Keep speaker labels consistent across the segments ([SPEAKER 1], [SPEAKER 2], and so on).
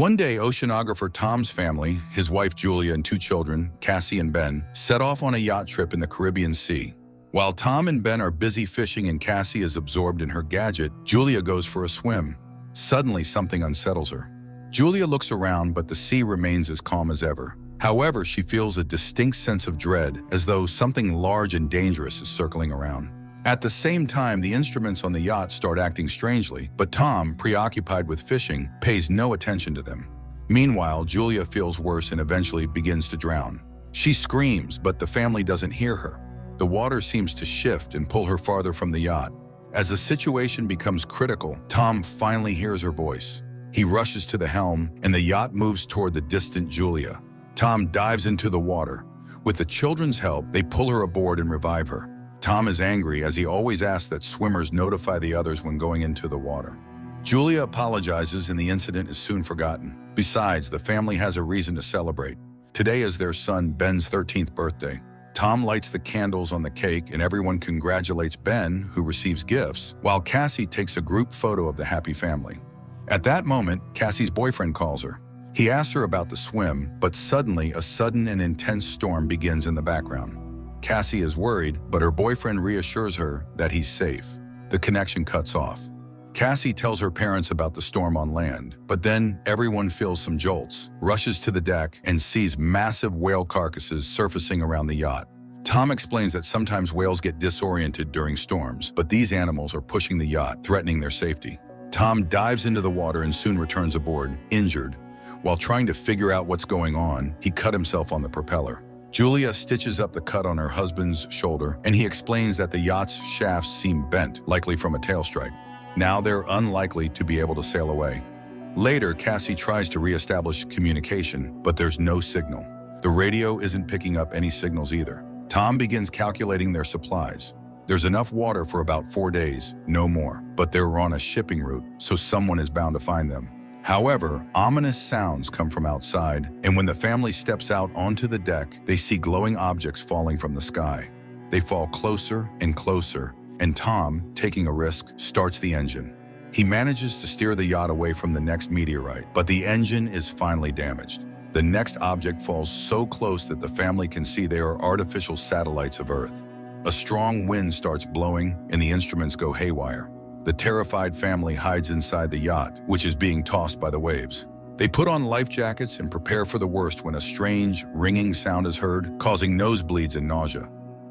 [SPEAKER 1] One day, oceanographer Tom's family, his wife Julia and two children, Cassie and Ben, set off on a yacht trip in the Caribbean Sea. While Tom and Ben are busy fishing and Cassie is absorbed in her gadget, Julia goes for a swim. Suddenly, something unsettles her. Julia looks around, but the sea remains as calm as ever. However, she feels a distinct sense of dread, as though something large and dangerous is circling around. At the same time, the instruments on the yacht start acting strangely, but Tom, preoccupied with fishing, pays no attention to them. Meanwhile, Julia feels worse and eventually begins to drown. She screams, but the family doesn't hear her. The water seems to shift and pull her farther from the yacht. As the situation becomes critical, Tom finally hears her voice. He rushes to the helm, and the yacht moves toward the distant Julia. Tom dives into the water. With the children's help, they pull her aboard and revive her. Tom is angry, as he always asks that swimmers notify the others when going into the water. Julia apologizes and the incident is soon forgotten. Besides, the family has a reason to celebrate. Today is their son Ben's 13th birthday. Tom lights the candles on the cake and everyone congratulates Ben, who receives gifts, while Cassie takes a group photo of the happy family. At that moment, Cassie's boyfriend calls her. He asks her about the swim, but suddenly a sudden and intense storm begins in the background. Cassie is worried, but her boyfriend reassures her that he's safe. The connection cuts off. Cassie tells her parents about the storm on land, but then everyone feels some jolts, rushes to the deck, and sees massive whale carcasses surfacing around the yacht. Tom explains that sometimes whales get disoriented during storms, but these animals are pushing the yacht, threatening their safety. Tom dives into the water and soon returns aboard, injured. While trying to figure out what's going on, he cut himself on the propeller. Julia stitches up the cut on her husband's shoulder, and he explains that the yacht's shafts seem bent, likely from a tail strike. Now they're unlikely to be able to sail away. Later, Cassie tries to reestablish communication, but there's no signal. The radio isn't picking up any signals either. Tom begins calculating their supplies. There's enough water for about 4 days, no more, but they're on a shipping route, so someone is bound to find them. However, ominous sounds come from outside, and when the family steps out onto the deck, they see glowing objects falling from the sky. They fall closer and closer, and Tom, taking a risk, starts the engine. He manages to steer the yacht away from the next meteorite, but the engine is finally damaged. The next object falls so close that the family can see they are artificial satellites of Earth. A strong wind starts blowing, and the instruments go haywire. The terrified family hides inside the yacht, which is being tossed by the waves. They put on life jackets and prepare for the worst when a strange, ringing sound is heard, causing nosebleeds and nausea.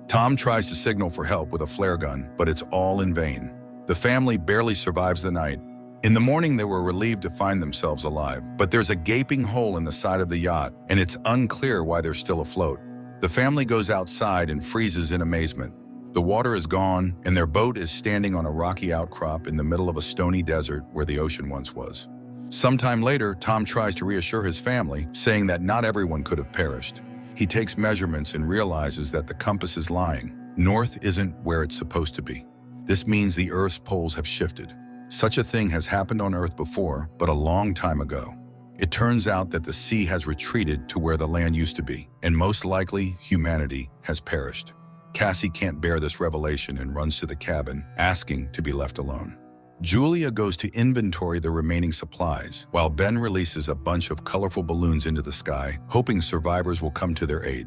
[SPEAKER 1] Tom tries to signal for help with a flare gun, but it's all in vain. The family barely survives the night. In the morning, they were relieved to find themselves alive, but there's a gaping hole in the side of the yacht, and it's unclear why they're still afloat. The family goes outside and freezes in amazement. The water is gone, and their boat is standing on a rocky outcrop in the middle of a stony desert where the ocean once was. Sometime later, Tom tries to reassure his family, saying that not everyone could have perished. He takes measurements and realizes that the compass is lying. North isn't where it's supposed to be. This means the Earth's poles have shifted. Such a thing has happened on Earth before, but a long time ago. It turns out that the sea has retreated to where the land used to be, and most likely, humanity has perished. Cassie can't bear this revelation and runs to the cabin, asking to be left alone. Julia goes to inventory the remaining supplies, while Ben releases a bunch of colorful balloons into the sky, hoping survivors will come to their aid.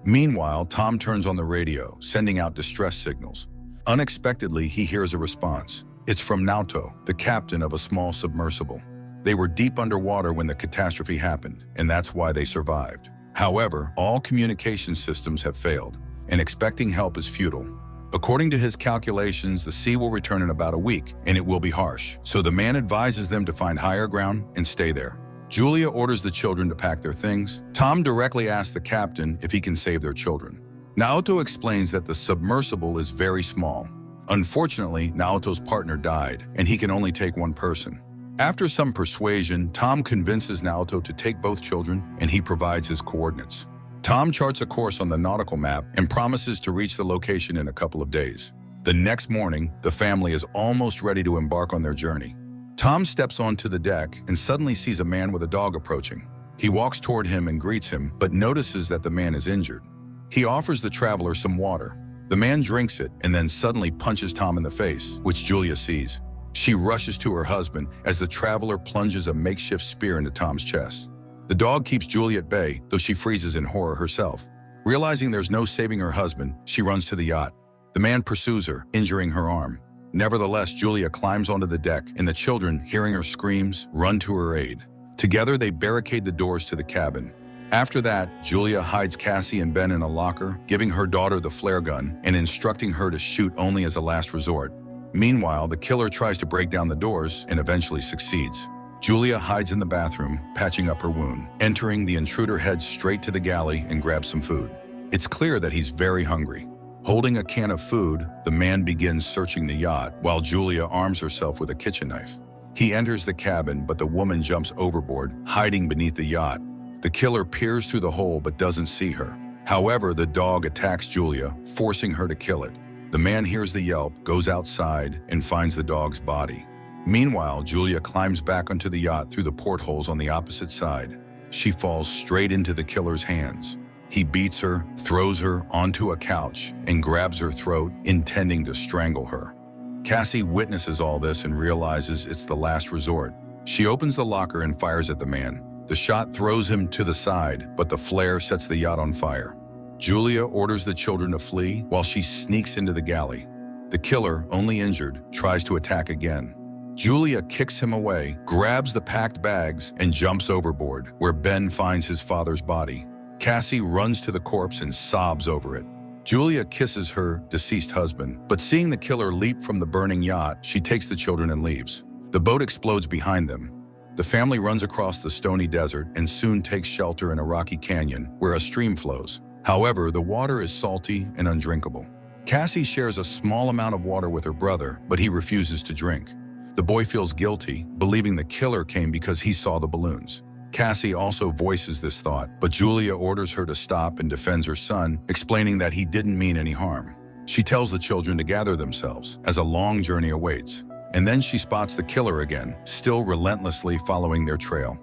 [SPEAKER 1] Meanwhile, Tom turns on the radio, sending out distress signals. Unexpectedly, he hears a response. It's from Naoto, the captain of a small submersible. They were deep underwater when the catastrophe happened, and that's why they survived. However, all communication systems have failed, and expecting help is futile. According to his calculations, the sea will return in about a week, and it will be harsh. So the man advises them to find higher ground and stay there. Julia orders the children to pack their things. Tom directly asks the captain if he can save their children. Naoto explains that the submersible is very small. Unfortunately, Naoto's partner died, and he can only take one person. After some persuasion, Tom convinces Naoto to take both children, and he provides his coordinates. Tom charts a course on the nautical map and promises to reach the location in a couple of days. The next morning, the family is almost ready to embark on their journey. Tom steps onto the deck and suddenly sees a man with a dog approaching. He walks toward him and greets him, but notices that the man is injured. He offers the traveler some water. The man drinks it and then suddenly punches Tom in the face, which Julia sees. She rushes to her husband as the traveler plunges a makeshift spear into Tom's chest. The dog keeps Julia at bay, though she freezes in horror herself. Realizing there's no saving her husband, she runs to the yacht. The man pursues her, injuring her arm. Nevertheless, Julia climbs onto the deck, and the children, hearing her screams, run to her aid. Together, they barricade the doors to the cabin. After that, Julia hides Cassie and Ben in a locker, giving her daughter the flare gun and instructing her to shoot only as a last resort. Meanwhile, the killer tries to break down the doors and eventually succeeds. Julia hides in the bathroom, patching up her wound. Entering, the intruder heads straight to the galley and grabs some food. It's clear that he's very hungry. Holding a can of food, the man begins searching the yacht while Julia arms herself with a kitchen knife. He enters the cabin, but the woman jumps overboard, hiding beneath the yacht. The killer peers through the hole but doesn't see her. However, the dog attacks Julia, forcing her to kill it. The man hears the yelp, goes outside, and finds the dog's body. Meanwhile, Julia climbs back onto the yacht through the portholes on the opposite side. She falls straight into the killer's hands. He beats her, throws her onto a couch, and grabs her throat, intending to strangle her. Cassie witnesses all this and realizes it's the last resort. She opens the locker and fires at the man. The shot throws him to the side, but the flare sets the yacht on fire. Julia orders the children to flee while she sneaks into the galley. The killer, only injured, tries to attack again. Julia kicks him away, grabs the packed bags, and jumps overboard, where Ben finds his father's body. Cassie runs to the corpse and sobs over it. Julia kisses her deceased husband, but seeing the killer leap from the burning yacht, she takes the children and leaves. The boat explodes behind them. The family runs across the stony desert and soon takes shelter in a rocky canyon where a stream flows. However, the water is salty and undrinkable. Cassie shares a small amount of water with her brother, but he refuses to drink. The boy feels guilty, believing the killer came because he saw the balloons. Cassie also voices this thought, but Julia orders her to stop and defends her son, explaining that he didn't mean any harm. She tells the children to gather themselves, as a long journey awaits. And then she spots the killer again, still relentlessly following their trail.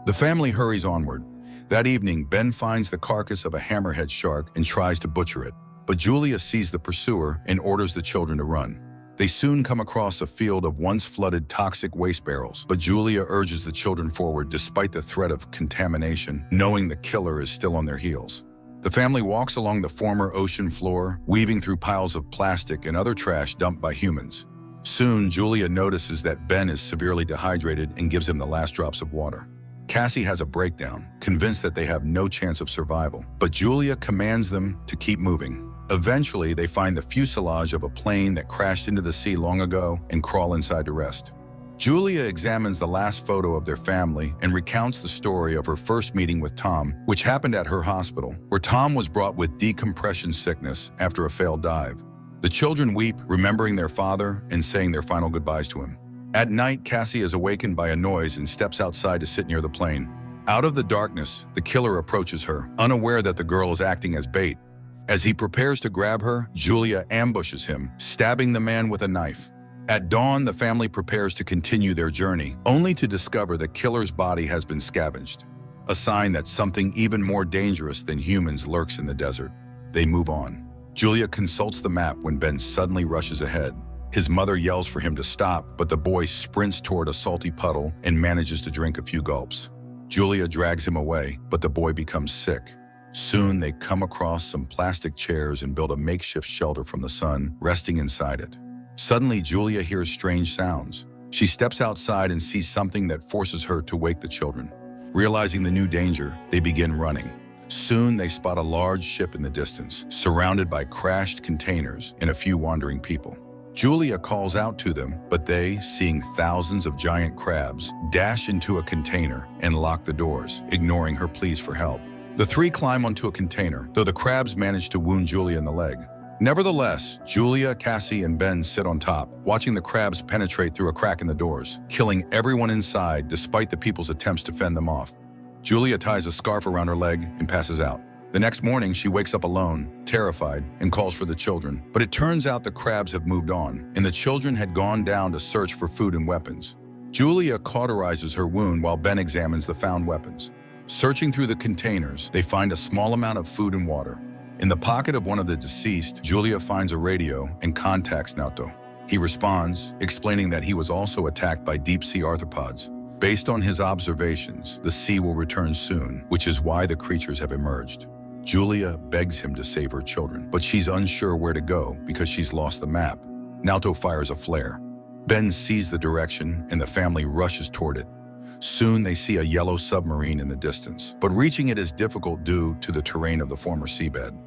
[SPEAKER 1] The family hurries onward. That evening, Ben finds the carcass of a hammerhead shark and tries to butcher it. But Julia sees the pursuer and orders the children to run. They soon come across a field of once flooded toxic waste barrels, but Julia urges the children forward despite the threat of contamination, knowing the killer is still on their heels. The family walks along the former ocean floor, weaving through piles of plastic and other trash dumped by humans. Soon, Julia notices that Ben is severely dehydrated and gives him the last drops of water. Cassie has a breakdown, convinced that they have no chance of survival, but Julia commands them to keep moving. Eventually, they find the fuselage of a plane that crashed into the sea long ago and crawl inside to rest. Julia examines the last photo of their family and recounts the story of her first meeting with Tom, which happened at her hospital, where Tom was brought with decompression sickness after a failed dive. The children weep, remembering their father and saying their final goodbyes to him. At night, Cassie is awakened by a noise and steps outside to sit near the plane. Out of the darkness, the killer approaches her, unaware that the girl is acting as bait. As he prepares to grab her, Julia ambushes him, stabbing the man with a knife. At dawn, the family prepares to continue their journey, only to discover the killer's body has been scavenged, a sign that something even more dangerous than humans lurks in the desert. They move on. Julia consults the map when Ben suddenly rushes ahead. His mother yells for him to stop, but the boy sprints toward a salty puddle and manages to drink a few gulps. Julia drags him away, but the boy becomes sick. Soon they come across some plastic chairs and build a makeshift shelter from the sun, resting inside it. Suddenly, Julia hears strange sounds. She steps outside and sees something that forces her to wake the children. Realizing the new danger, they begin running. Soon they spot a large ship in the distance, surrounded by crashed containers and a few wandering people. Julia calls out to them, but they, seeing thousands of giant crabs, dash into a container and lock the doors, ignoring her pleas for help. The three climb onto a container, though the crabs manage to wound Julia in the leg. Nevertheless, Julia, Cassie, and Ben sit on top, watching the crabs penetrate through a crack in the doors, killing everyone inside despite the people's attempts to fend them off. Julia ties a scarf around her leg and passes out. The next morning, she wakes up alone, terrified, and calls for the children. But it turns out the crabs have moved on, and the children had gone down to search for food and weapons. Julia cauterizes her wound while Ben examines the found weapons. Searching through the containers, they find a small amount of food and water. In the pocket of one of the deceased, Julia finds a radio and contacts Naoto. He responds, explaining that he was also attacked by deep-sea arthropods. Based on his observations, the sea will return soon, which is why the creatures have emerged. Julia begs him to save her children, but she's unsure where to go because she's lost the map. Naoto fires a flare. Ben sees the direction and the family rushes toward it. Soon they see a yellow submarine in the distance, but reaching it is difficult due to the terrain of the former seabed.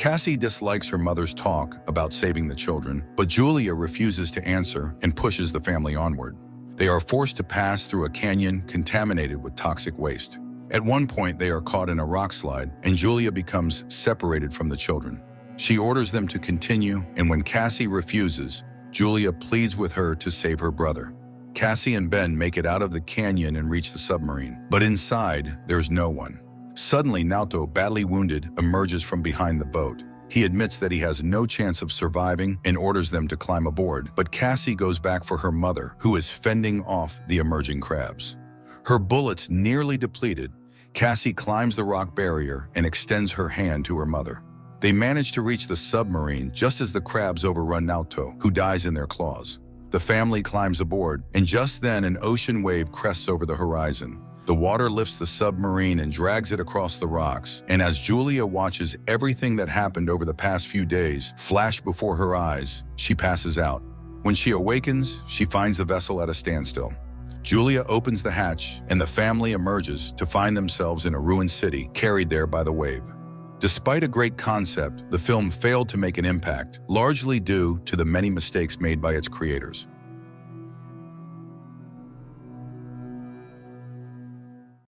[SPEAKER 1] Cassie dislikes her mother's talk about saving the children, but Julia refuses to answer and pushes the family onward. They are forced to pass through a canyon contaminated with toxic waste. At one point, they are caught in a rock slide, and Julia becomes separated from the children. She orders them to continue, and when Cassie refuses, Julia pleads with her to save her brother. Cassie and Ben make it out of the canyon and reach the submarine, but inside, there's no one. Suddenly, Naoto, badly wounded, emerges from behind the boat. He admits that he has no chance of surviving and orders them to climb aboard, but Cassie goes back for her mother, who is fending off the emerging crabs. Her bullets nearly depleted, Cassie climbs the rock barrier and extends her hand to her mother. They manage to reach the submarine just as the crabs overrun Naoto, who dies in their claws. The family climbs aboard, and just then an ocean wave crests over the horizon. The water lifts the submarine and drags it across the rocks, and as Julia watches everything that happened over the past few days flash before her eyes, she passes out. When she awakens, she finds the vessel at a standstill. Julia opens the hatch, and the family emerges to find themselves in a ruined city, carried there by the wave. Despite a great concept, the film failed to make an impact, largely due to the many mistakes made by its creators.